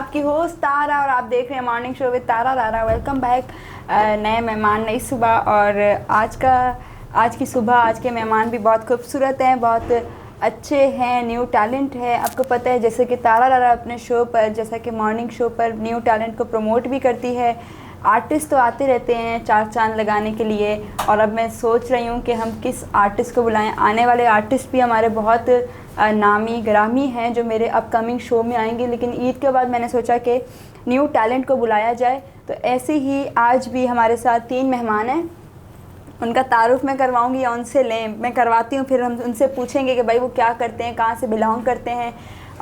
आपकी होस्ट तारा और आप देख रहे हैं मॉर्निंग शो विद तारा रारा। Welcome back. नए मेहमान, नई सुबह। और आज की सुबह, आज के मेहमान भी बहुत खूबसूरत हैं, बहुत अच्छे हैं, न्यू टैलेंट है। आपको पता है जैसे कि तारा रारा अपने शो पर, जैसा कि मॉर्निंग शो पर न्यू टैलेंट को प्रमोट भी करती है। आर्टिस्ट तो आते रहते हैं चार चांद लगाने के लिए, और अब मैं सोच रही हूँ कि हम किस आर्टिस्ट को बुलाएं। आने वाले आर्टिस्ट भी हमारे बहुत नामी ग्रामी हैं जो मेरे अपकमिंग शो में आएंगे, लेकिन ईद के बाद मैंने सोचा कि न्यू टैलेंट को बुलाया जाए। तो ऐसे ही आज भी हमारे साथ 3 मेहमान हैं, उनका तारुफ मैं करवाऊंगी या उनसे लें, मैं करवाती हूँ, फिर हम उनसे पूछेंगे कि भाई वो क्या करते हैं, कहाँ से बिलोंग करते हैं,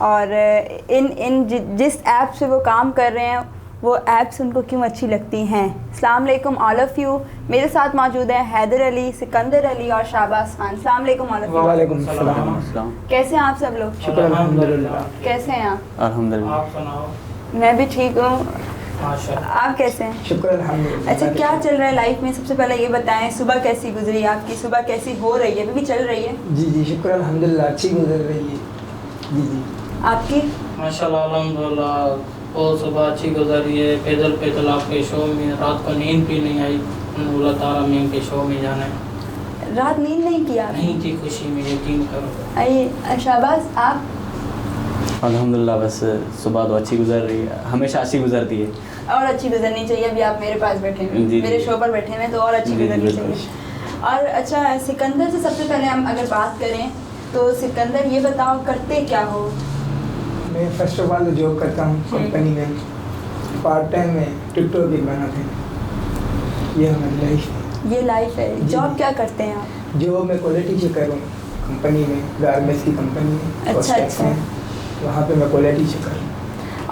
और जिस ऐप से वो काम कर रहे हैं वो ऐप्स उनको क्यों अच्छी लगती हैं। अस्सलाम वालेकुम ऑल ऑफ़ यू। मेरे साथ मौजूद हैं हैदर अली, सिकंदर अली और शाहबाज खान। अस्सलाम वालेकुम ऑल ऑफ़ यू। वालेकुम सलाम। कैसे हैं आप सब लोग? शुक्र अल्हम्दुलिल्लाह। कैसे हैं आप? अल्हम्दुलिल्लाह। आप सुनाओ। मैं भी ठीक हूँ, माशाल्लाह। आप कैसे हैं? शुक्र अल्हम्दुलिल्लाह। अच्छा, क्या चल रहा है लाइफ में? सबसे पहले ये बताएं, सुबह कैसी गुजरी आपकी? सुबह कैसी हो रही है? अभी भी चल रही है? जी शुक्र अल्हम्दुलिल्लाह, अच्छी गुजर रही है। जी आपकी? माशाल्लाह अल्हम्दुलिल्लाह, बहुत सुबह अच्छी गुजरी है। पैदल आपके शो में रात को नींद भी नहीं आई। बोला तारा में के शो में जाना है, रात नींद नहीं किया? नहीं थी खुशी में, यकीन करो। आइए शाहबाज, आप? अल्हम्दुलिल्लाह, बस सुबह तो अच्छी गुजर रही है, हमेशा अच्छी गुजरती है और अच्छी गुजरनी चाहिए। अभी आप मेरे पास बैठे हैं, जी, मेरे जी। शो पर बैठे हैं, तो और अच्छी जी, गुजरनी बिल्कुल। चाहिए। और अच्छा, सिकंदर से सबसे पहले हम अगर बात करें तो सिकंदर ये बताओ करते क्या हो? मैं फर्स्ट ऑफ ऑल जॉब करता हूँ कंपनी में, पार्ट टाइम में टिकटॉक भी बनाते हैं। ये हमारी लाइफ है। ये लाइफ है। जी। जॉब क्या करते हैं आप? जो मैं क्वालिटी चेकर हूँ कंपनी में, गारमेंट्स की कंपनी में। अच्छा, Costex अच्छा। में, वहाँ पे मैं क्वालिटी चेकर हूँ।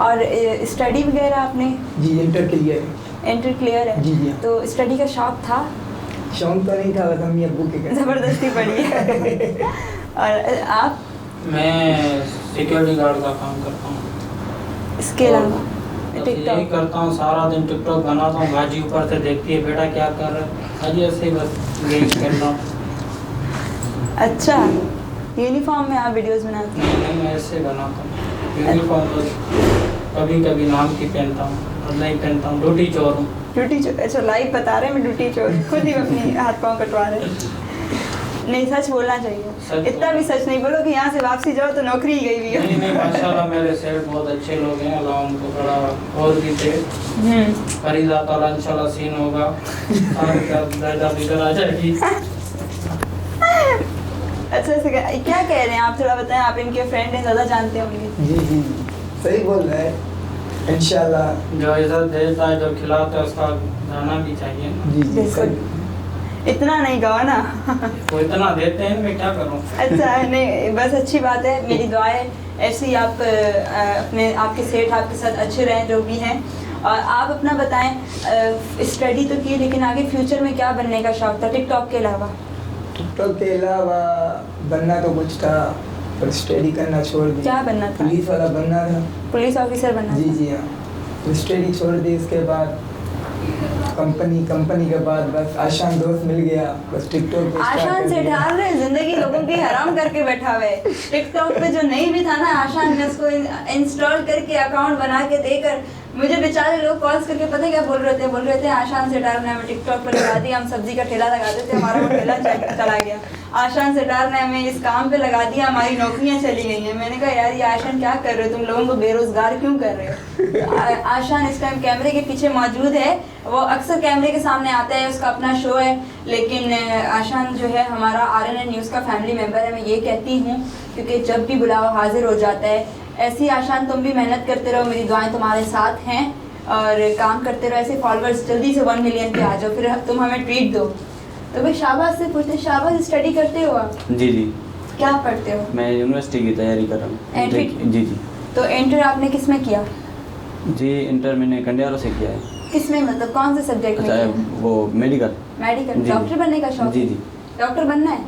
और स्टडी वगैरह आपने? जी इंटर क्लियर है। इंटर क्लियर है? जी जी। तो स्टडी का शौक था? शौक तो नहीं था, बस अम्मी अब्बू के कहते। ज़बरदस्ती पड़ी है। और आप? मैं सिक्योरिटी गार्ड का काम करता हूँ। इसके अलावा बस यही टिकटॉक? करता हूँ, सारा दिन टिकटॉक बनाता हूँ। भाजी ऊपर से देखती है, बेटा क्या कर रहा है, अजी ऐसे ही बस यही कर रहा हूँ। अच्छा, यूनिफॉर्म में आप वीडियोस बनाते हैं? नहीं, मैं ऐसे बनाता हूँ। यूनिफॉर्म बस कभी कभी नाम की पहनता हूँ और नहीं पहनता हूँ। ड्यूटी चोर हूँ। ड्यूटी चोर? अच्छा, लाइव बता रहे हैं मैं ड्यूटी चोर, खुद ही अपनी हाथ पाँव कटवा रहे हैं। नहीं, सच बोलना चाहिए। सच इतना भी सच नहीं बोलो कि यहाँ से वापसी जाओ तो नौकरी ही गई हुई हो। नहीं माशाल्लाह, मेरे सेठ बहुत अच्छे लोग हैं, अल्लाह उनको बड़ा और भी थे। फरीदा ताला इंशाल्लाह सीन होगा, सारे का दर्जा बिगड़ आ जाएगी। अच्छा, क्या कह रहे हैं आप? थोड़ा बताएं, आप इनके फ्रेंड हैं, ज़्यादा जानते होंगे। जी सही बोल रहा है। इंशाल्लाह जो इज्जत देता है, जो खिलाता है, उसका जाना भी चाहिए ना। जी बिल्कुल। इतना नहीं कहो ना। वो इतना देते हैं, मैं क्या करूँ। अच्छा, नहीं बस अच्छी बात है। मेरी दुआएं ऐसे ही आप आपके सेठ आपके साथ अच्छे रहें जो भी हैं। और आप अपना बताएं, स्टडी तो की, लेकिन आगे फ्यूचर में क्या बनने का शौक था टिकटॉक के अलावा? टिकटॉक के अलावा बनना तो कुछ था, पर स्टडी करना छोड़ दी। क्या बनना था? पुलिस वाला बनना था। पुलिस ऑफिसर बनना जी था? जी हाँ। तो स्टडी छोड़ दी, इसके बाद कंपनी के बाद बस आशान दोस्त मिल गया, बस टिकटॉक पे start आशान कर से दिया। ढाल रहे जिंदगी लोगों की हराम करके बैठा हुआ है। टिकटॉक पे जो नहीं भी था ना, आशान ने उसको इंस्टॉल करके अकाउंट बना के देकर मुझे बेचारे लोग कॉल्स करके पता है क्या बोल रहे थे आशान से डार ने हमें टिकटॉक पर लगा दिया, हम सब्जी का ठेला लगाते थे, हमारा वो ठेला चला गया। आशान से डार ने हमें इस काम पे लगा दिया, हमारी नौकरियां चली गई हैं। मैंने कहा यार ये आशान क्या कर रहे हो, तुम लोगों को बेरोजगार क्यों कर रहे हो? आशान इस टाइम कैमरे के पीछे मौजूद है, वो अक्सर कैमरे के सामने आता है, उसका अपना शो है, लेकिन आशान जो है हमारा RNN न्यूज़ का फैमिली मेम्बर है। मैं ये कहती हूँ क्योंकि जब भी बुलाओ हाजिर हो जाता है। ऐसी आशान तुम भी मेहनत करते रहो, मेरी दुआएं तुम्हारे साथ हैं, और काम करते रहो। ऐसे फॉलोअर्स जल्दी से 1 मिलियन पे आ जाओ, फिर तुम हमें ट्रीट दो। तो भाई शाहबाज से पूछते, शाहबाज स्टडी करते हो आप? जी जी। क्या पढ़ते हो? मैं यूनिवर्सिटी की तैयारी कर रहा हूँ। एंट्री? जी जी। तो इंटर आपने किस में किया? जी इंटर मैंने कंडियारों से किया है। किस में, मतलब कौन से सब्जेक्ट में अच्छा किया? वो मेडिकल। मेडिकल? जी। डॉक्टर बनने का शौक? जी जी। डॉक्टर बनना है?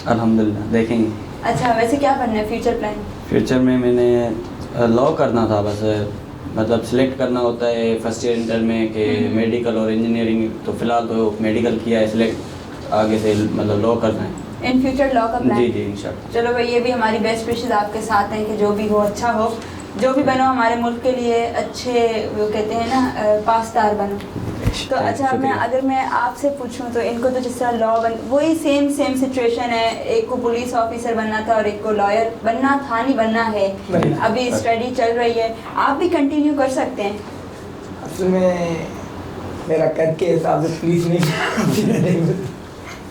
अल्हम्दुलिल्लाह, देखेंगे। अच्छा, वैसे क्या बनना है फ्यूचर प्लान? फ्यूचर में मैंने लॉ करना था, बस मतलब सिलेक्ट करना होता है फर्स्ट ईयर इंटर में कि मेडिकल और इंजीनियरिंग, तो फिलहाल तो मेडिकल किया है सिलेक्ट, आगे से मतलब लॉ करना है। इन फ्यूचर लॉ का प्लान? जी जी इंशाल्लाह। चलो भाई, ये भी हमारी बेस्ट विशेस आपके साथ हैं कि जो भी हो अच्छा हो। जो भी बनो हमारे मुल्क के लिए अच्छे, वो कहते हैं ना, पासदार बनो। तो अच्छा, अगर मैं आपसे पूछूं तो इनको तो जिस तरह लॉ वही सेम सिचुएशन है, एक को पुलिस ऑफिसर बनना था और एक को लॉयर बनना था, नहीं बनना है, अभी स्टडी चल रही है, आप भी कंटिन्यू कर सकते हैं। असल में मेरा कद के हिसाब से पुलिस नहीं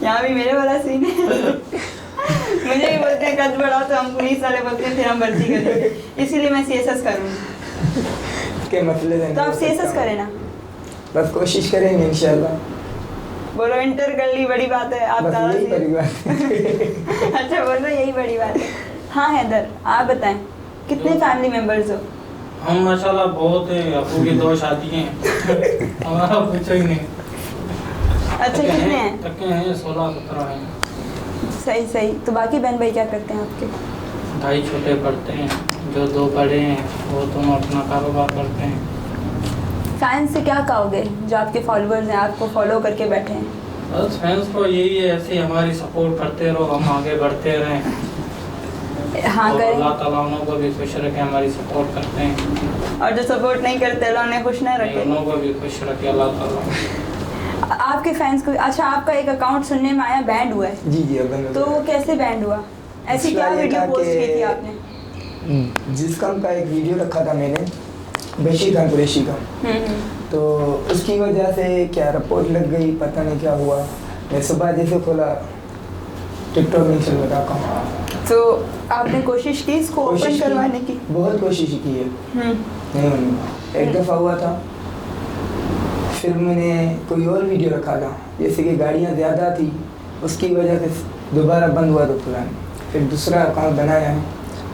यहाँ भी मेरे वाला सीन है। मुझे भी बोलते हैं कद बढ़ाओ तो हम पुलिस वाले बोलते हैं फिर हम भर्ती करेंगे, इसीलिए मैं CSS करूँगी। के मसले तो आप CSS करें ना, बस कोशिश करेंगे इंशाल्लाह। बोलो इंटर कर ली बड़ी बात है, आप बस तारा यही से बड़ी बात है। अच्छा बोलो यही बड़ी बात है। हाँ हैदर, आप बताएं कितने फैमिली मेंबर्स हो? हम माशाल्लाह बहुत है, अबू की 2 शादियाँ हैं। हमारा पूछो ही नहीं। अच्छा कितने हैं? तक हैं 16-17 हैं। सही। तो बाकी बहन भाई क्या करते हैं आपके? भाई छोटे पढ़ते हैं, जो 2 बड़े हैं वो दोनों अपना कारोबार करते हैं। फैंस से क्या कहोगे जो आपके फॉलोअर्स हैं, आपको फॉलो करके बैठे हैं? बस फैंस को यही है, ऐसे ही हमारी सपोर्ट करते रहो, हम आगे बढ़ते रहें। हाँ और करें। अल्लाह ताला उन्हों को भी खुश रखे, हमारी सपोर्ट करते हैं। और जो सपोर्ट नहीं करते अल्लाह उन्हें खुश ना रखे। उन्हों को भी खुश रखे अल्लाह ताला। आपके फैंस को, अच्छा आपका एक अकाउंट सुनने में आया बैंड हुआ है, जी अब तो वो कैसे बैंड हुआ? ऐसी क्या वीडियो पोस्ट की थी आपने? जिस काम का एक वीडियो रखा था मैंने, बेशी खान कुरैशी का, तो उसकी वजह से क्या रिपोर्ट लग गई, पता नहीं क्या हुआ। मैं सुबह जैसे खोला टिकटॉक नहीं चल रहा था, तो आपने कोशिश की इसको ओपन करवाने की? बहुत कोशिश की है, नहीं हुई। एक दफ़ा हुआ था, फिर मैंने कोई और वीडियो रखा था, जैसे कि गाड़ियाँ ज़्यादा थी, उसकी वजह से दोबारा बंद हुआ तो पुराना, फिर दूसरा अकाउंट बनाया है,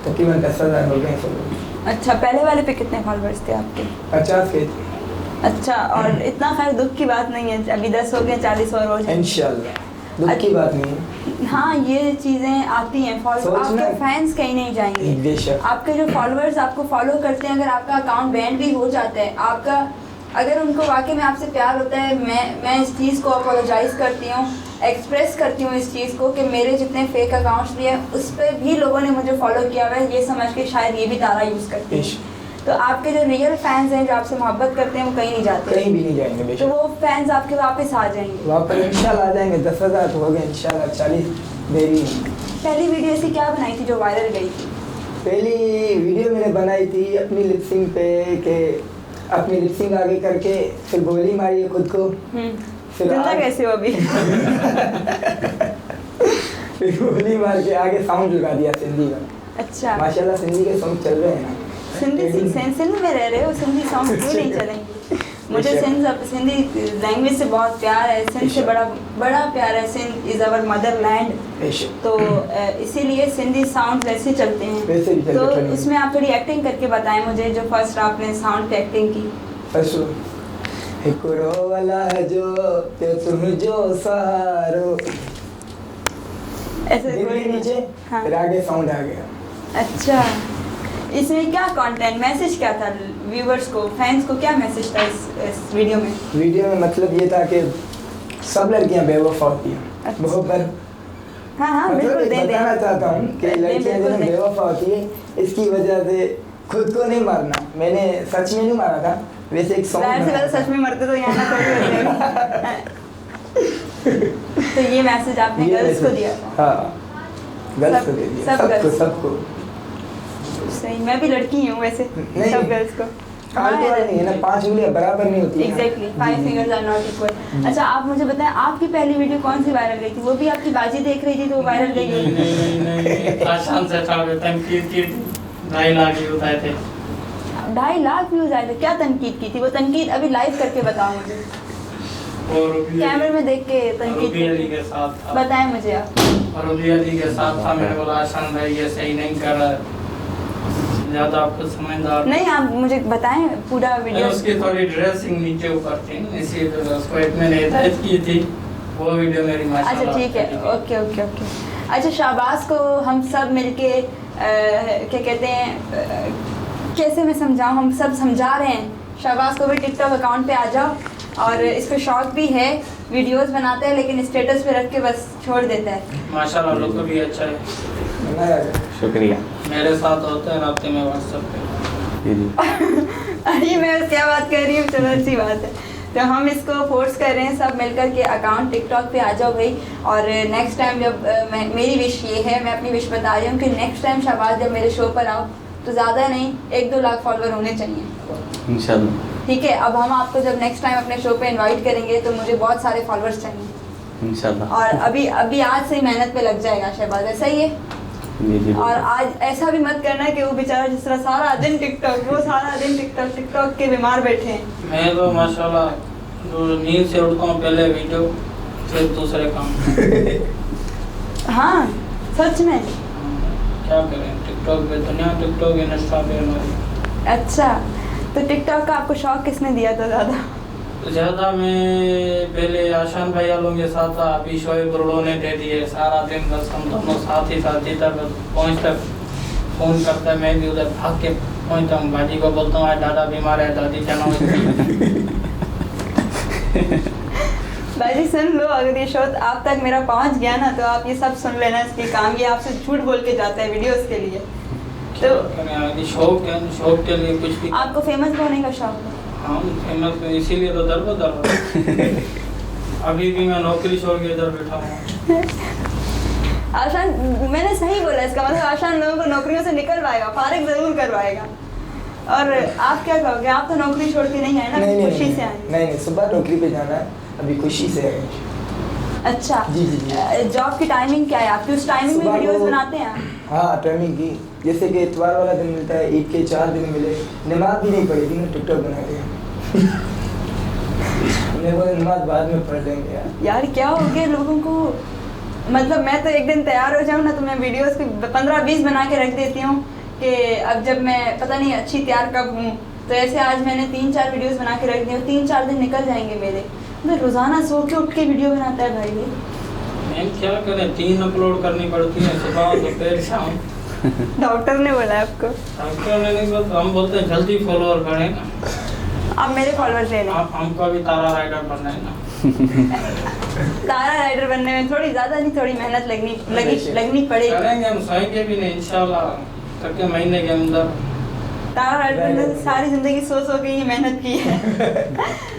तकरीबन 10,000 हो गए फॉलोअर्स। अच्छा, पहले वाले पे कितने फॉलोअर्स थे आपके? 50 के थे। अच्छा, और इतना खैर दुख की बात नहीं है, अभी 10 हो गए, 40 और हो जाए इंशाल्लाह, दुख की बात नहीं है। हाँ, ये चीज़ें आती हैं, आपके फैंस कहीं नहीं जाएंगे। बेशक आपके जो फॉलोअर्स आपको फॉलो करते हैं, अगर आपका अकाउंट बैन भी हो जाता है, आपका अगर उनको वाकई में आपसे प्यार होता है, मैं इस चीज़ को अपोलोजाइज़ करती हूँ, एक्सप्रेस करती हूँ इस चीज़ को कि मेरे जितने फेक अकाउंट्स भी हैं उस पर भी लोगों ने मुझे फॉलो किया हुआ है, ये समझ के शायद ये भी तारा यूज़ करते हैं। तो आपके जो रियल फैंस हैं जो आपसे मोहब्बत करते हैं वो कहीं नहीं जाते, कहीं भी नहीं जाएंगे तो बेशक। वो फैंस आपके वापस आ जाएंगे, वापस इंशाल्लाह आ जाएंगे। 10,000 तो हो गए इंशाल्लाह, 40 देरी। पहली वीडियो ऐसी क्या बनाई थी जो वायरल गई थी? पहली वीडियो मैंने बनाई थी अपनी लिपसिंग पे, के अपनी लिपसिंग आगे करके फिर गोली मारी है खुद को, फिर जिंदा कैसे हो अभी? फिर गोली मार के आगे साउंड लगा दिया सिंधी का। अच्छा, माशाल्लाह सिंधी के सॉन्ग चल रहे हैं ना। सिंध में रह रहे हो, सिंधी सॉन्ग क्यों नहीं चलेंगे? मुझे सिंधी लैंग्वेज से बहुत प्यार है, सिंध से बड़ा प्यार है। Sindh is our motherland, तो इसीलिए सिंधी साउंड वैसे चलते हैं। तो उसमें आप थोड़ी एक्टिंग करके बताएं मुझे, जो फर्स्ट आपने साउंड पे एक्टिंग की। हिकुरो वाला है जो ते तुम जो सहारो, ऐसे नीचे हाँ। फिर आगे साउंड आ गया। अच्छा, इसमें क्या कंटेंट, मैसेज क्या था व्यूवर्स को, फैंस को क्या मैसेज था इस वीडियो में? वीडियो में मतलब ये था कि सब लड़कियां बेवफा होती हैं। अच्छा। बहुत बार हाँ मतलब बिल्कुल दे बताना चाहता हूँ कि दे, लड़कियां बिल्कुल जो दे। बेवफा होती है, इसकी वजह से खुद को नहीं मारना। मैंने सच में नहीं मारा था, वैसे एक ज़ाहिर सी बात है, सॉन्ग सच में मरते तो यहाँ ना थोड़ी होते। तो ये मैसेज आपने गर्ल्स को दिया था? हाँ, गर्ल्स को दे दिया, सबको। सही, मैं भी लड़की हूँ वैसे, नहीं। सब गर्ल्स को। फालतू वाली नहीं है ना, 5 उंगलियां बराबर नहीं होती हैं। Exactly, 5 fingers are not equal. अच्छा, आप मुझे बताएं आपकी पहली वीडियो कौन सी वायरल गई थी? वो भी आपकी बाजी देख रही थी तो वायरल गई होगी? नहीं, आसान से तनकीद की 2.5 लाख व्यूज आए थे। 2.5 लाख व्यूज आए थे? क्या तनकीद की थी? वो तनकीद अभी लाइव करके बताओ मुझे, और कैमरे में देख के तनकीद रूबी अली के साथ था। बताएं मुझे आप। और रूबी अली के साथ था, मैंने बोला आसान भाई ये सही नहीं कर रहा है, ज़्यादा आपको समझदार नहीं, आप मुझे बताएं पूरा वीडियो। उसकी थोड़ी ड्रेसिंग नीचे ऊपर थी, इसी वजह उसको एक मैंने हिदायत की थी, वो वीडियो मेरी माशाल्लाह। अच्छा ठीक है, ओके। अच्छा, शाहबाज को हम सब मिलके क्या कहते हैं, कैसे मैं समझाऊँ, हम सब समझा रहे हैं शाहबाज को भी टिकटॉक अकाउंट पे आ जाओ, और इस पे शौक भी है, वीडियोस बनाता है लेकिन स्टेटस पे रख के बस छोड़ देता है। माशाल्लाह लोग को भी अच्छा है, शुक्रिया। मेरे साथ होते हैं रास्ते में व्हाट्सएप पे। जी जी अरे मैं क्या बात कर रही हूँ, चलो अच्छी बात है। तो हम इसको फोर्स कर रहे हैं सब मिलकर के अकाउंट टिकटॉक पे आ जाओ भाई। और नेक्स्ट टाइम जब मेरी विश ये है, मैं अपनी विश बता रही हूँ कि नेक्स्ट टाइम शहबाज जब मेरे शो पर आओ तो ज़्यादा नहीं 1-2 लाख फॉलोअर होने चाहिए, इंशाल्लाह। ठीक है। अब हम आपको जब नेक्स्ट टाइम अपने शो पे इनवाइट करेंगे तो मुझे बहुत सारे फॉलोअर्स चाहिए इंशाल्लाह। और अभी आज से ही मेहनत पे लग जाएगा शहबाज, ऐसा ही है। जी जी और आज ऐसा भी मत करना कि वो बेचारा जिस तरह सारा दिन टिकटॉक, वो सारा दिन टिकटॉक के बीमार बैठे हैं। मैं तो माशाल्लाह जो नींद से उठता हूँ पहले वीडियो फिर दूसरे काम। हाँ सच में। क्या करें, टिकटॉक पे दुनिया, टिकटॉक इंस्टा पे हमारी। अच्छा, तो टिकटॉक का आपको शौक किसने दिया था ज़्यादा? मैं पहले आशान भाई वालों के साथ था, अभी शोएब बरोड़ो ने दे दिए। सारा दिन बस हम दोनों साथ ही साथ जिधर पहुँचता फ़ोन करता है मैं भी उधर भाग के पहुँचता हूँ। भाजी को बोलता हूँ आज दादा बीमार है, दादी चना भाजी सुन लो, अगर ये शो आप तक मेरा पहुंच गया ना तो आप ये सब सुन लेना इसके काम। ये आपसे झूठ बोल के जाता है वीडियोस के लिए। तो शौक है, शौक के लिए कुछ भी। आपको फेमस होने का शौक है? हाँ फेमस, इसीलिए तो दर बदर अभी भी मैं नौकरी छोड़ के इधर बैठा हूँ। आशान, मैंने सही बोला, इसका मतलब आशान लोगों को नौकरियों से निकलवाएगा, फारिग जरूर करवाएगा। और आप क्या कहोगे? आप तो नौकरी छोड़ के नहीं आए ना, खुशी से आए? नहीं, सुबह नौकरी पे जाना है, अभी खुशी से आए। अच्छा जी जी जी। जॉब की टाइमिंग क्या है आपकी? उस टाइमिंग में वीडियोस बनाते हैं? हाँ टाइमिंग की, जैसे कि इतवार वाला दिन मिलता है, ईद के 4 दिन मिले, नमाज भी नहीं पढ़ी थी ना, टिकटॉक बना के नमाज बाद में पढ़ लेंगे यार क्या हो गया लोगों को? मतलब मैं तो एक दिन तैयार हो जाऊँ ना तो मैं वीडियोस के 15-20 बना के रख देती हूँ कि अब जब मैं पता नहीं अच्छी तैयार कब हूँ। तो ऐसे आज मैंने 3-4 वीडियोस बना के रख दी हूँ, 3-4 दिन निकल जाएंगे मेरे। मतलब रोज़ाना सो के उठ के वीडियो बनाता है भाई ये। मैम क्या करें, 3 अपलोड करनी पड़ती है, सुबह दोपहर शाम। डॉक्टर ने बोला आपको? डॉक्टर ने नहीं बोला, हम बोलते हैं जल्दी फॉलोअर करें। आप मेरे फॉलोअर्स ले लें। आप हमको भी तारा राइडर बनना है ना। तारा राइडर बनने में थोड़ी ज़्यादा नहीं, थोड़ी मेहनत लगनी पड़ेगी। करेंगे हम, सहेंगे भी नहीं इंशाल्लाह, करके महीने के अंदर। तारा राइडर बनने से सारी ज़िंदगी सो के ही मेहनत की है।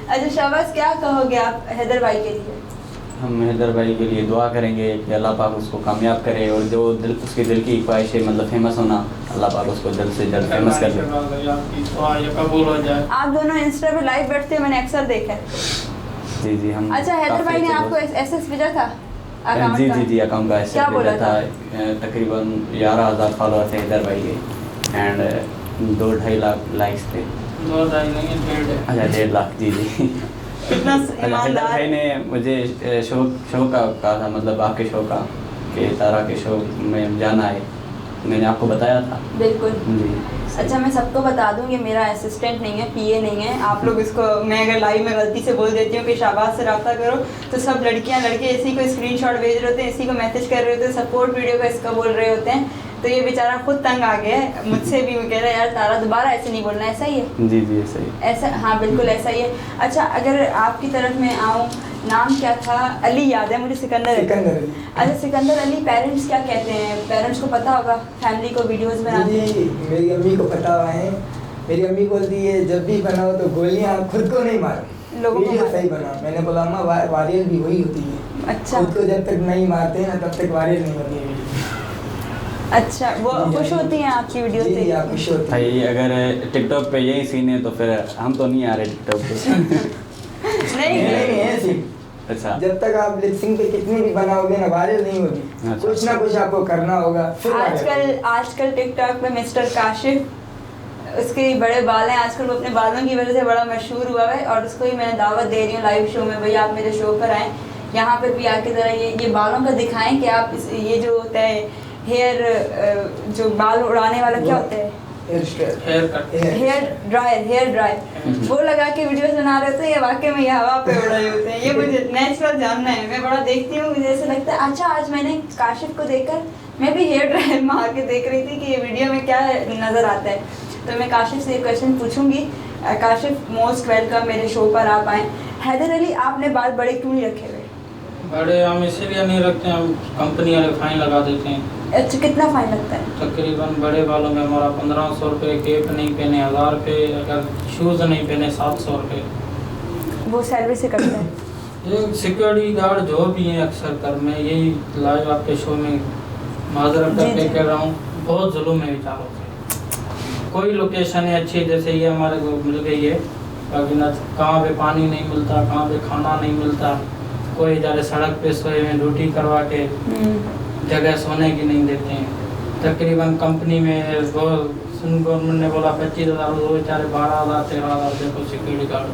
अच्छा शहबाज, क्या कहोगे आप हैदर भाई के लिए? हम हैदर भाई के लिए दुआ करेंगे कि अल्लाह पाक उसको कामयाब करे और जो उसके दिल की ख्वाहिश है मतलब फेमस होना, अल्लाह पाक उसको जल्द से जल्द फेमस कर दे। ये कबूल हो जाए। आप दोनों इंस्टा पे लाइव बैठते हैं, मैंने अक्सर देखा है। जी जी हम। अच्छा हैदर भाई ने आपको एसएस भेजा था अकाउंट जी का? जी जी अकाउंट का क्या बोला था? तकरीबन 11,000 फॉलोअर थे हैदर भाई के एंड 2-2.5 लाख लाइक्स थे। 2-2.5 नहीं, 1.5 है। अच्छा 1.5 लाख। जी जी कितना हैदर ईमानदार। भाई ने मुझे शो का कहा था, मतलब आपके शो का कि तारा के शो में जाना है, मैंने आपको बताया था। बिल्कुल जी। अच्छा मैं सबको बता दूं ये मेरा असिस्टेंट नहीं है, पीए नहीं है। आप लोग इसको, मैं अगर लाइव में गलती से बोल देती हूँ कि शहबाज से रब्ता करो तो सब लड़कियाँ लड़के इसी को स्क्रीनशॉट भेज रहे होते हैं, इसी को मैसेज कर रहे होते हैं, सपोर्ट वीडियो का इसका बोल रहे होते हैं। तो ये बेचारा खुद तंग आ गया है मुझसे भी, वो कह रहा है यार तारा दोबारा ऐसे नहीं बोलना, ऐसा ही है? जी जी ऐसा ही। ऐसा, हाँ बिल्कुल ऐसा ही है। अच्छा अगर आपकी तरफ में आऊँ, नाम क्या था? अली याद है मुझे, सिकंदर अली। अच्छा सिकंदर अली, पेरेंट्स क्या कहते हैं? पेरेंट्स को पता होगा फैमिली को वीडियोस बनाते हैं? जी मेरी अम्मी को पता हुआ है। मेरी अम्मी बोलती है जब भी बनाओ तो गोलियां खुद को नहीं मारो, लोगों को वीडियो सही बनाओ। मैंने बोला अम्मा वायरल भी वही होती है। अच्छा खुद को जब तक नहीं मारते हैं ना तब तक वायरल नहीं होती है। अच्छा वो खुश होती हैं आपकी वीडियो से? जी आप खुश होती हैं। भाई अगर टिकटॉक पे यही सीन है तो फिर हम तो नहीं आ रहे टिकटॉक पे। नहीं नहीं ऐसी। अच्छा जब तक आप लिपसिंग पे कितनी भी बनाओगे ना वायरल नहीं होगी। अच्छा। कुछ ना कुछ आपको करना होगा फिर आजकल टिकटॉक पे मिस्टर काशिफ, उसके बड़े बाल हैं आजकल, वो अपने बालों की वजह से बड़ा मशहूर हुआ है और उसको ही मैं दावत दे रही हूँ लाइव शो में, भाई आप मेरे शो पर आएँ, यहाँ पर भी आके ज़रा ये बालों का दिखाएं कि आप ये जो होता है हेयर, जो बाल उड़ाने वाला क्या होता है, हेयर ड्रायर, वो लगा के वीडियोस बना रहे थे। ये वाकई में ये हवा पे उड़ रहे होते हैं, ये मुझे नेचुरल जानना है। मैं बड़ा देखती हूँ, मुझे ऐसा लगता है। अच्छा आज मैंने काशिफ को देखकर मैं भी हेयर ड्रायर मार के देख रही थी कि ये वीडियो में क्या नज़र आता है। तो मैं काशिफ से एक क्वेश्चन पूछूंगी। काशिफ मोस्ट वेलकम, मेरे शो पर आप आएँ। हैदर अली आपने बाल बड़े क्यों नहीं रखे हुए? बड़े हम इसीलिए नहीं रखते, हम कंपनी वाले फाइन लगा देते हैं। अच्छा, कितना फाइन लगता है? तकरीबन बड़े वालों में हमारा 1500 रुपये, कैप नहीं पहने 1000 रुपये, अगर शूज़ नहीं पहने 700 रुपये। वो सैलरी से कटता है? ये सिक्योरिटी गार्ड जो भी हैं अक्सर कर, मैं यही लाइव आपके शो में माजरत जी, करके जी। कह रहा हूँ, बहुत जुल्म है विचारों से। कोई लोकेशन है अच्छी, जैसे ये हमारे को मिल गई है, बाकी ना कहाँ पे पानी नहीं मिलता, कहाँ पे खाना नहीं मिलता, कोई इधर सड़क पे सोए हुए ड्यूटी करवा के जगह सोने की नहीं देते हैं। तकरीबन कंपनी में वो गवर्नमेंट ने बोला 25,000, वो बेचारे 12,000 13,000 देखो सिक्योरिटी गार्ड।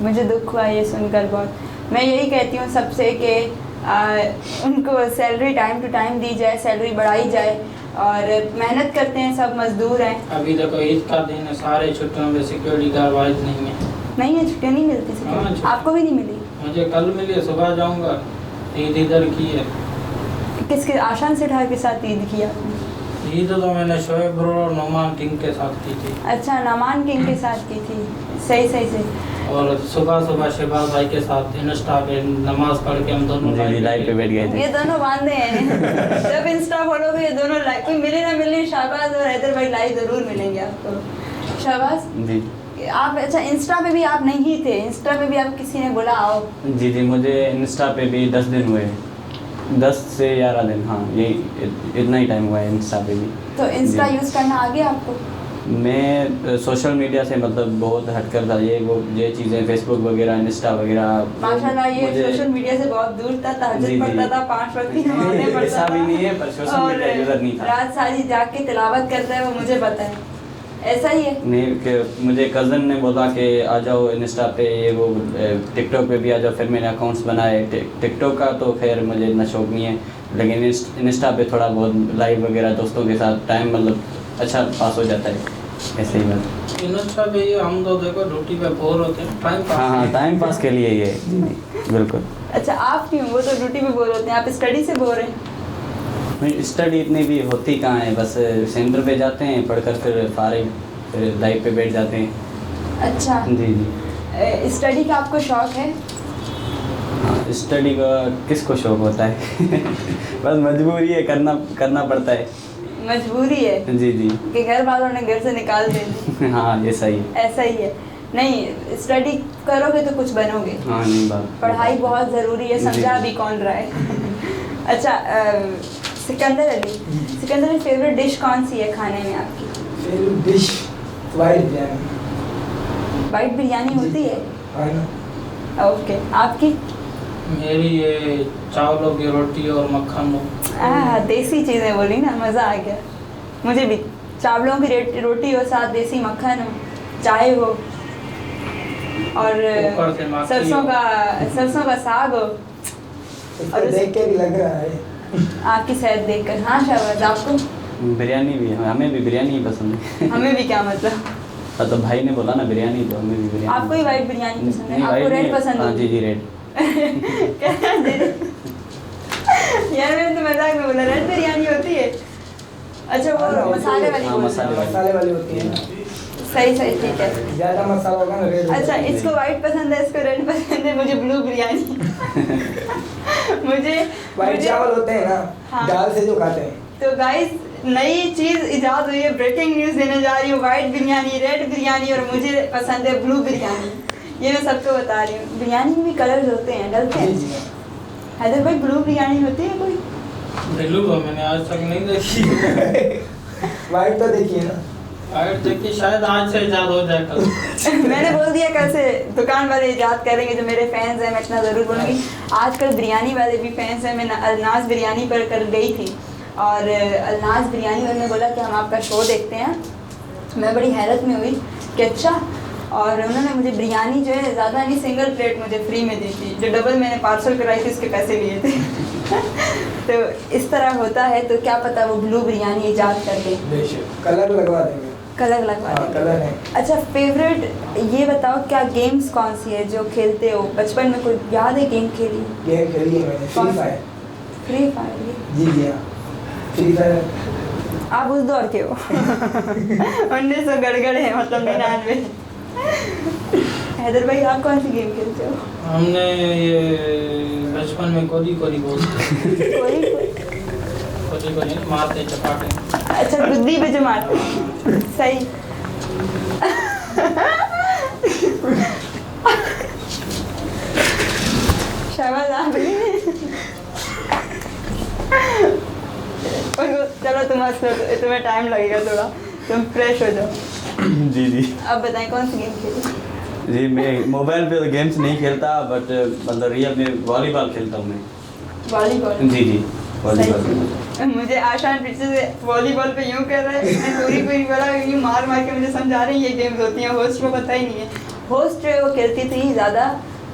मुझे दुख हुआ ये सुनकर बहुत। मैं यही कहती हूँ सबसे कि उनको सैलरी टाइम टू टाइम दी जाए, सैलरी बढ़ाई जाए, और मेहनत करते हैं, सब मजदूर हैं। अभी देखो ईद का दिन है, सारे छुट्टियों में सिक्योरिटी गार्ड वाइज नहीं है। नहीं है, छुट्टियाँ नहीं मिलती हाँ, security? छुट्टी। आपको भी नहीं मिली? मुझे कल मिली, सुबह जाऊंगा। ईद इधर की है। किसके आशान सेठा के साथ ईद की आपने? ईद तो मैंने शोएब ब्रो और नोमान किंग के साथ की थी, अच्छा, नामान किंग के साथ की थी। सही सही सही। और सुबह सुबह शहबाज भाई के साथ इंस्टा पे नमाज पढ़ के हम दोनों जी लाइव पे बैठ गए थे। ये दोनों बांधे हैं। जब इंस्टा फॉलो ये दोनों लाइव, कोई मिले ना मिले, शाहबाज और हैदर भाई लाइव जरूर मिलेंगे आपको। शाहबाज जी आप, अच्छा इंस्टा पे भी आप नहीं थे? इंस्टा पे भी आप किसी ने बोला आओ? जी जी, मुझे इंस्टा पे भी 10 दिन हुए, 10 से 11 दिन, हाँ यही इतना ही टाइम हुआ है इंस्टा पे भी। तो इंस्टा जी। यूज़ करना आ गया आपको? मैं सोशल मीडिया से मतलब बहुत हटकर था, ये चीज़ें फेसबुक वगैरह, इंस्टा वगैरह। माशाल्लाह, ये मुझे- सोशल मीडिया से बहुत दूर था, जी, तहज्जुद जी। पढ़ता था, 5 वक्त की नमाज़ें ऐसा पढ़ता भी था, नहीं है, पर सोशल और मीडिया यूज़र नहीं था। रात सारी जाग के तिलावत करता है, वो मुझे पता है। ऐसा ही है? नहीं कि मुझे कज़न ने बोला कि आ जाओ इंस्टा पे, ये वो टिकटॉक पे भी आ जाओ, फिर मैंने अकाउंट्स बनाए। टिकटॉक का तो खैर मुझे इतना शौक नहीं है, लेकिन इंस्टा पे थोड़ा बहुत लाइव वगैरह दोस्तों के साथ टाइम मतलब अच्छा पास हो जाता है, ऐसे ही बात। इंस्टा पे ये हम तो देखो ड्यूटी पे बोर होते हैं, टाइम पास। हाँ हाँ, टाइम पास के लिए ये जी बिल्कुल। अच्छा, आप क्यों? वो तो ड्यूटी पे बोर होते हैं, आप स्टडी से बोर हैं? नहीं, स्टडी इतनी भी होती कहाँ है, बस सेंटर पे जाते हैं, पढ़कर फिर फारिग, फिर लाइव पे बैठ जाते हैं। अच्छा, जी जी। स्टडी का आपको शौक है? हाँ, स्टडी का किसको शौक होता है? बस मजबूरी है, करना पड़ता है। मजबूरी है जी जी। कि घर वालों ने घर से निकाल दे? हाँ ये सही है। ऐसा ही है। नहीं, स्टडी करोगे तो कुछ बनोगे। हाँ नहीं बात, पढ़ाई बहुत ज़रूरी है, जी, समझा जी। भी कौन रहा है। अच्छा, सिकंदर अली, सिकंदर अली, फेवरेट डिश कौन सी है खाने में आपकी? Favourite dish white biryani. White biryani होती है? हाँ ना। ओके, आपकी? मेरी ये चावलों की रोटी और मक्खन हो। देसी चीज़ें बोली ना, मज़ा आ गया। मुझे भी चावलों की रोटी हो, साथ देसी मक्खन हो, चाय हो, और ऊपर से माखी सरसों का साग हो। इसको और देख के भी लग रहा है। आपकी सेहत देखकर। हाँ शाबाश, आपको? बिरयानी भी, हमें भी बिरयानी ही पसंद है। हमें भी, क्या मतलब? हाँ, तो भाई ने बोला ना बिरयानी, तो हमें भी बिरयानी। आपको ही वाइट बिरयानी पसंद है? नहीं, आपको white रेड नहीं, पसंद हाँ होगी? जी जी रेड। यार मैंने तो मजाक में बोला, रेड बिरयानी होती है? अच्छा, वो मसाले वाली हाँ, बोल मसाले रहे हो। मसाले वाली होती है ना, सही सही, ठीक है। ज़्यादा मसाला होगा ना रेड। अच्छा, इसको वाइट पसंद है, इसको रेड पसंद है, मुझे ब्लू बिरयानी। मुझे वाइट चावल होते हैं ना, हाँ। दाल से जो खाते हैं। तो गाइस, नई चीज़ इजाद हुई है, ब्रेकिंग न्यूज़ देने जा रही हूँ। वाइट बिरयानी, रेड बिरयानी, और मुझे पसंद है ब्लू बिरयानी। ये मैं सबको बता रही हूँ। बिरयानी में भी कलर्स होते हैं, डलते जी हैं। जी। हैदर भाई, ब्लू बिरयानी होती है कोई? ब्लू तो मैंने आज तक नहीं देखी। वाइट तो देखिए ना। वाइट देखी शायद आज से इजाद हो जाए कल। मैंने बोल दिया कल से दुकान वाले इजाद करेंगे, जो मेरे फैंस हैं, मैं इतना ज़रूर बोलूँगी। आजकल बिरयानी वाले भी फैंस हैं। मैं अलनाज बिरयानी पर कल गई थी, और अलनाज बिरयानी वाले ने बोला कि हम आपका शो देखते हैं। मैं बड़ी हैरत में हुई कि अच्छा, और उन्होंने मुझे बिरयानी जो है ज़्यादा नहीं, सिंगल प्लेट मुझे फ्री में दी थी। जो डबल मैंने पार्सल कराई थी उसके पैसे लिए थे। तो इस तरह होता है, तो क्या पता वो ब्लू बिरयानी इजाद कर दे। बेशक, कलर लगवा देंगे। कलर लगवा हाँ, देंगे। कलर है। अच्छा, फेवरेट ये बताओ, क्या गेम्स कौन सी है जो खेलते हो? बचपन में कोई याद है गेम खेली? गेम खेली है मैंने, कौन फ्री सा? फायर। Free Fire? जी जी हाँ, फ्री फायर। आप उस दौर के हो। 1900 गड़गड़ है, मतलब 99। हैदर भाई आप कौन सी गेम खेलते हो? हमने ये बचपन में कोली कोली बोलते कोली मारते चपाटे। अच्छा बुद्धि पे जो मारते, सही। शाबाश आप। चलो तुम हंस लो, तुम्हें टाइम लगेगा थोड़ा, तुम फ्रेश हो जाओ। जी अब बताएं कौन सी गेम खेली? जी मैं मोबाइल पे तो गेम्स नहीं खेलता, बट मतलब रियल में वॉलीबॉल खेलता हूँ मैं। वॉलीबॉल? जी वॉलीबॉल। मुझे आशान पीछे से वॉलीबॉल पे यूँ कर रहा है, मैं पूरी बड़ा यूँ मार मार के मुझे समझा रही है ये गेम्स होती हैं। होस्ट को पता ही नहीं है। होस्ट वो खेलती थी ज़्यादा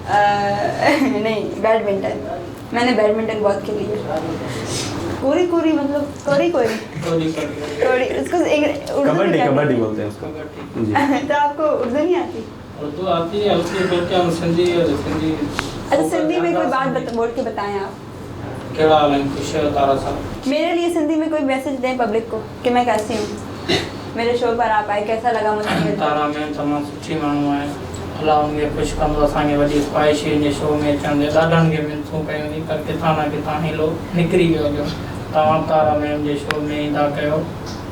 नहीं बैडमिंटन। मैंने बैडमिंटन बहुत खेली है। कोरी मतलब कोरी उसको कबड्डी बोलते हैं उसको। जी। तो आपको उर्दू नहीं आती? उर्दू आती है, उसकी बोलते हैं सिंधी। अच्छा सिंधी में कोई बात बोल के बताएं आप। केड़ा हाल है? खुश है तारा साहब। मेरे लिए सिंधी में कोई मैसेज दें पब्लिक को कि मैं कैसी हूँ। मेरे शो पर आप आए, कैसा लगा मुझे? तारा में तमामु सुठी माण्हू आहे। अलाह उनखे ख़ुशि कंदो। असांखे वॾी ख़्वाहिश हिन शो में अचण जी। ॾाढनि खे मिनतूं कयूं थी, पर किथां न किथां हीलो निकिरी वियो जो तव्हां तारा मैम जे शो में ईंदा कयो।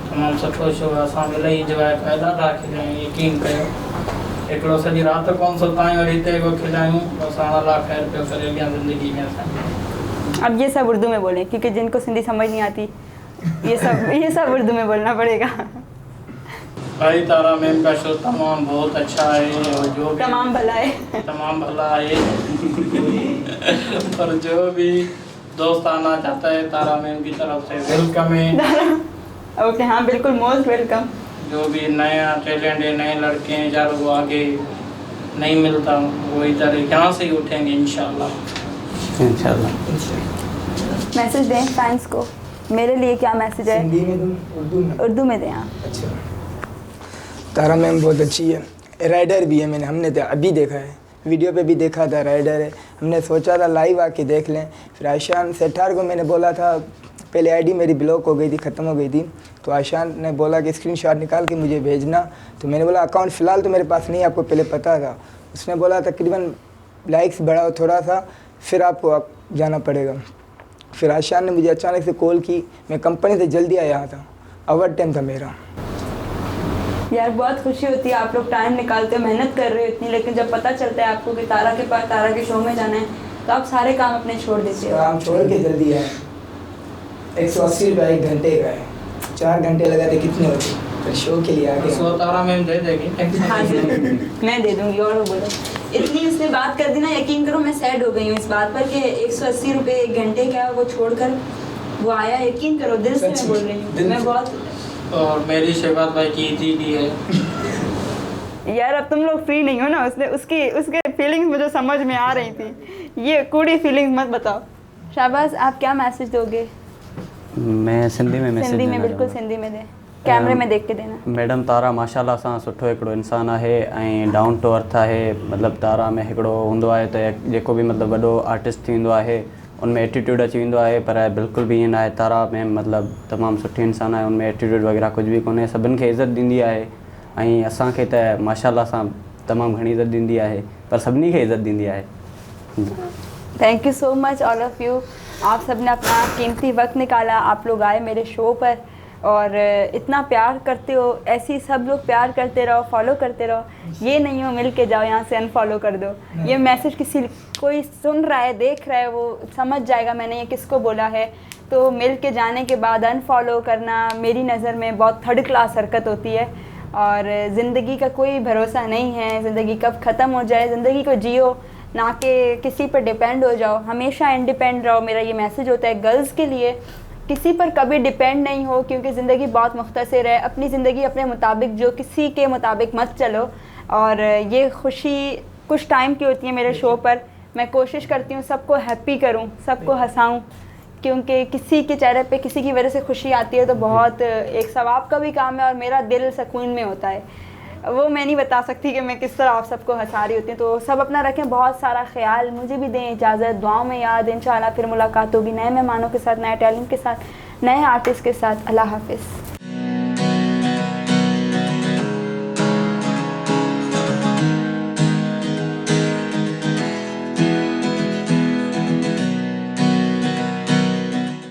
तमामु सुठो शो आहे। असां इलाही इंजॉय कयो, ॾाढा खिलायूं, यकीन कयो। हिकिड़ो सॼी राति कोन सुतायूं और हिते को खिलायूं। असां अलाह ख़ैर पियो करे अॻियां ज़िंदगी में असां। अब ये सब उर्दू में बोलें क्योंकि जिनको सिंधी समझ नहीं आती ये सब उर्दू में बोलना पड़ेगा। भाई तारा मैम का शो तमाम बहुत अच्छा है और जो भी तमाम भला है और जो भी दोस्त आना चाहता है तारा मैम की तरफ से वेलकम है। ओके हाँ बिल्कुल मोस्ट वेलकम। जो भी नया टैलेंट है, नए लड़के हैं यार, वो आगे नहीं मिलता, वो इधर यहाँ से ही उठेंगे इंशाल्लाह। मैसेज दें फैंस को, मेरे लिए क्या मैसेज है? हिंदी में तुम उर्दू में दें आप। अच्छा। तारा मैम बहुत अच्छी है, राइडर भी है। हमने तो अभी देखा है, वीडियो पे भी देखा था, राइडर है। हमने सोचा था लाइव आके देख लें। फिर आशान सेठार को मैंने बोला था, पहले आईडी मेरी ब्लॉक हो गई थी, ख़त्म हो गई थी, तो आशान ने बोला कि स्क्रीनशॉट निकाल के मुझे भेजना। तो मैंने बोला अकाउंट फ़िलहाल तो मेरे पास नहीं, आपको पहले पता था। उसने बोला तकरीबन लाइक्स बढ़ाओ थोड़ा सा, फिर आपको जाना पड़ेगा। फिर आशान ने मुझे अचानक से कॉल की, मैं कंपनी से जल्दी आया था, ओवर टाइम था मेरा। यार बहुत खुशी होती है, आप लोग टाइम निकालते हो, मेहनत कर रहे हो इतनी, लेकिन जब पता चलता है आपको कि तारा के पास तारा के शो में जाना है तो आप सारे काम अपने छोड़ देते हो। काम छोड़ के जल्दी आए। 180 रुपये 1 घंटे का है, 4 घंटे लगाते कितने होते? फिर शो के लिए आगे सो तारा मैम दे देगी। हाँ जी मैं दे दूँगी। और वो बोलो इतनी उसने बात कर दी ना, यकीन करो मैं सैड हो गई हूँ इस बात पर कि 180 रुपये 1 घंटे का वो छोड़कर वो आया। यकीन करो दिल से मैं बोल रही हूँ, मैं बहुत। और मेरी शहबाज भाई की ईदी भी है। यार अब तुम लोग फ्री नहीं हो ना, उसके फीलिंग्स मुझे समझ में आ रही थी, ये कूड़ी फीलिंग्स मत बताओ। शाबाश आप क्या मैसेज दोगे? मैं सिंधी में मैसेज सिंधी में बिल्कुल सिंधी में दे, कैमरे में देख के देना। मैडम तारा माशाल्लाह सां सुठो हिकिड़ो इंसानु आहे ऐं डाउन टू अर्थ आहे। मतिलबु तारा में हिकिड़ो हूंदो आहे त जेको बि मतिलबु वॾो आर्टिस्ट थींदो आहे उनमें एटीट्यूड अची वेंदो आहे, पर बिल्कुल भी ईअं न आहे। तारा मैम मतिलबु तमामु सुठी इंसानु आहे, उनमें एटीट्यूड वग़ैरह कुझु बि कोन्हे, सभिनि खे इज़त ॾींदी आहे ऐं असांखे त माशाल्लाह सां तमामु घणी इज़त ॾींदी आहे, पर सभिनी खे इज़त ॾींदी आहे। Thank you so much all of you. आप सब ने अपना कीमती वक्त निकाला, आप लोग आए मेरे शो पर और इतना प्यार करते हो, ऐसे ही सब लोग प्यार करते रहो, फॉलो करते रहो। ये नहीं हो मिल के जाओ यहाँ से अनफॉलो कर दो। ये मैसेज किसी कोई सुन रहा है, देख रहा है, वो समझ जाएगा मैंने ये किसको बोला है। तो मिल के जाने के बाद अनफॉलो करना मेरी नज़र में बहुत थर्ड क्लास हरकत होती है। और ज़िंदगी का कोई भरोसा नहीं है, ज़िंदगी कब ख़त्म हो जाए। ज़िंदगी को जियो, ना कि किसी पर डिपेंड हो जाओ, हमेशा इंडिपेंडेंट रहो। मेरा ये मैसेज होता है गर्ल्स के लिए, किसी पर कभी डिपेंड नहीं हो, क्योंकि ज़िंदगी बहुत मुख्तसर है। अपनी ज़िंदगी अपने मुताबिक जो, किसी के मुताबिक मत चलो। और ये खुशी कुछ टाइम की होती है। मेरे शो पर मैं कोशिश करती हूँ सबको हैप्पी करूँ, सबको हंसाऊँ, क्योंकि किसी के चेहरे पे किसी की वजह से खुशी आती है तो बहुत एक सवाब का भी काम है और मेरा दिल सुकून में होता है। वो मैं नहीं बता सकती कि मैं किस तरह आप सबको हंसा रही होती हूँ। तो सब अपना रखें बहुत सारा ख्याल, मुझे भी दें इजाज़त, दुआओं में याद। इंशाल्लाह फिर मुलाकात होगी नए मेहमानों के साथ, नए टैलेंट के साथ, नए आर्टिस्ट के साथ। अल्लाह हाफिज़।